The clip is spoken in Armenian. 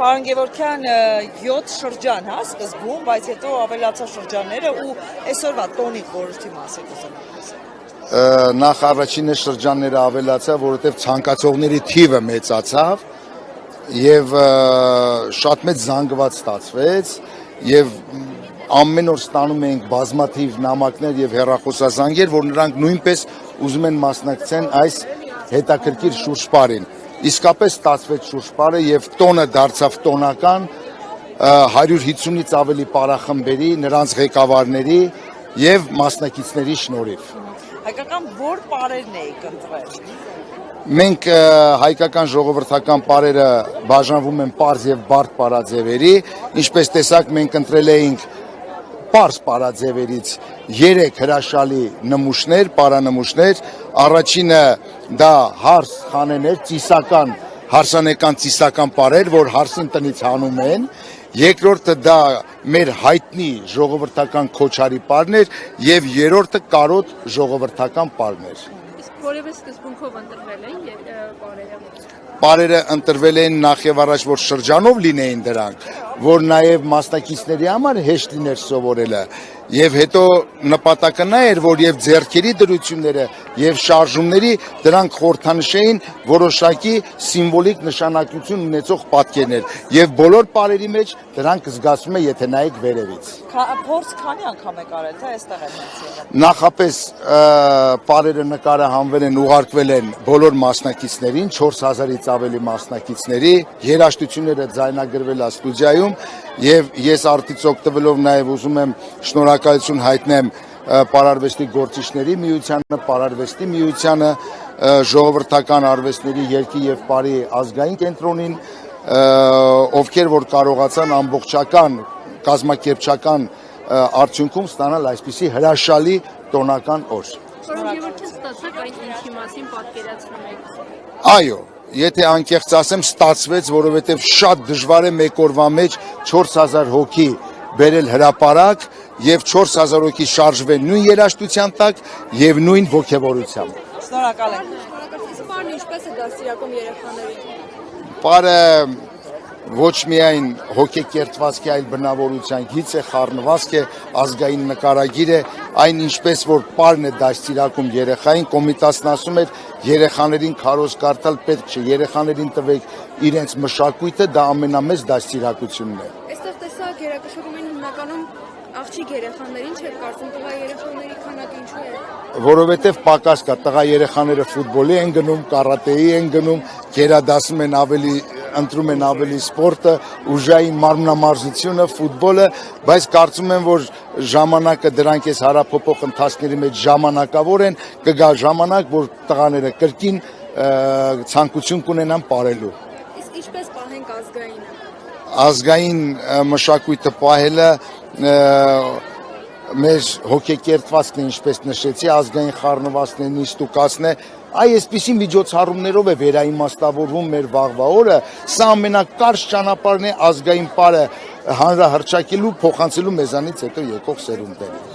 Պարոն Գևորգյան 7 շրջան, հա, սկզբում, բայց հետո ավելացա շրջանները ու այսօրվա տոնի խորհրդի մասին կուզենամ։ Նախ առաջինը շրջանները ավելացա, որովհետև ցանկացողների թիվը մեծացավ եւ շատ մեծ զանգված ստացվեց եւ ամեն օր ստանում ենք բազմաթիվ նամակներ եւ հեռախոսազանգեր, որ նրանք նույնպես ուզում են մասնակցեն այս հետաքրքիր շուրջպարին։ Իսկապես ստացվեց շուրջպարը եւ տոնը դարձավ տոնական 150-ից ավելի պարախմբերի, նրանց ղեկավարների եւ մասնակիցների շնորհիվ։ Հայկական որ պարերն եք ընտրել։ Մենք հայկական ժողովրդական պարերը բաժանվում են պարզ եւ բարդ պարաձևերի, ինչպես տեսակ մենք ընտրել էինք պարզ պարաձևերից 3 հրաշալի նմուշներ, պարանմուշներ, առաջինը դա հարս խանեներ, ծիսական, հարսանեկան ծիսական պարեր, որ հարսին տնից հանում են, երկրորդը դա մեր հայտնի ժողովրդական քոչարի պարներ եւ երրորդը կարոտ ժողովրդական պարներ։ Իսկ որևէ սկզբունքով ընտրվել են պարերը։ Պարերը ընտրվել են նախ եւ առաջ, որ շրջանով լինեին դրանք, որ նաեւ մասնակիցների համար հեշտ լիներ սովորելը եւ հետո նպատակը նա էր, որ եւ ձեռքերի դրությունները եւ շարժումների դրանք խորհրդանշեին որոշակի սիմվոլիկ նշանակություն ունեցող պատկերներ եւ բոլոր պարերի մեջ դրանք զգացվում է, եթե նայեք վերևից։ Փորձ քանի անգամ եք արել, թե այստեղ են եղել։ Նախապես պարերը նկարահանվել են, ուղարկվել են բոլոր մասնակիցներին, 4000-ից ավելի մասնակիցների, երաժշտությունները ձայնագրվել է ստուդիայում եւ ես արդից օգտվելով նաեւ ուզում եմ շնորհակալություն հայտնեմ պարարվեստի գործիչների միությանը, պարարվեստի միությանը, ժողովրդական արվեստների երգի եւ պարի ազգային կենտրոնին, ովքեր որ կարողացան ամբողջական կազմակերպչական արդյունքում ստանալ այսպիսի հրաշալի տոնական օր։ Պարոն Գևորգյան, ստացաք այն ինչի մասին պատկերացնում եք։ Այո, եթե անկեղծ ասեմ, ստացվեց, որովհետև շատ դժվար է մեկ օրվա մեջ 4000 հոգի բերել հրապարակ եւ 4000 հոգի շարժվել նույն երաժշտության տակ եւ նույն ոգևորությամբ։ Շնորհակալ ենք։ Իսկ պարն ինչպես է դաստիարակում երեխաներին։ Պարը ոչ միայն հոգեկերտվածքի, այլ բնավորության գիծ է, խառնվածք է, ազգային նկարագիր է, այն ինչպես որ պարն է դաստիարակում երեխային, Կոմիտասն ասում էր, երեխաներին քարոզ կարդալ պետք չէ, երեխաներին տվեք իրենց մշակույթը, դա ամենամեծ դաստիարակությունն է։ Այստեղ տեսակ երակշռում են հիմնականում աղջիկ երեխաներին, չէ՞ կարծում տղա երեխաների քանակը ինչու է։ Որովհետև պակաս կա, տղա երեխաները ֆուտբոլի են գնում, կարատեի են գնում, գերադասում են ավելի, ընտրում են ավելի սպորտը, ուժային մարմնամարզությունը, ֆուտբոլը, բայց կարծում եմ, որ ժամանակը դրանք այս հարափոփող ընթացքների մեջ ժամանակավոր են, կգա ժամանակ, որ տղաները կրկին ցանկություն կունենան պարելու։ Իսկ ինչպես պահենք ազգայինը։ Ազգային մշակույթը պահելը մեր հոգեկերտվածքն է, ինչպես նշեցի, ազգային խառնվածքն է, նիստուկացն է, այսպիսի միջոցառումներով է վերաիմաստավորվում մեր վաղվա օրը, սա ամենակարճ ճանապարհն է ազգային պարը հանրահռչակելու, փոխանցելու մեզանից հետո եկող սերունդներին։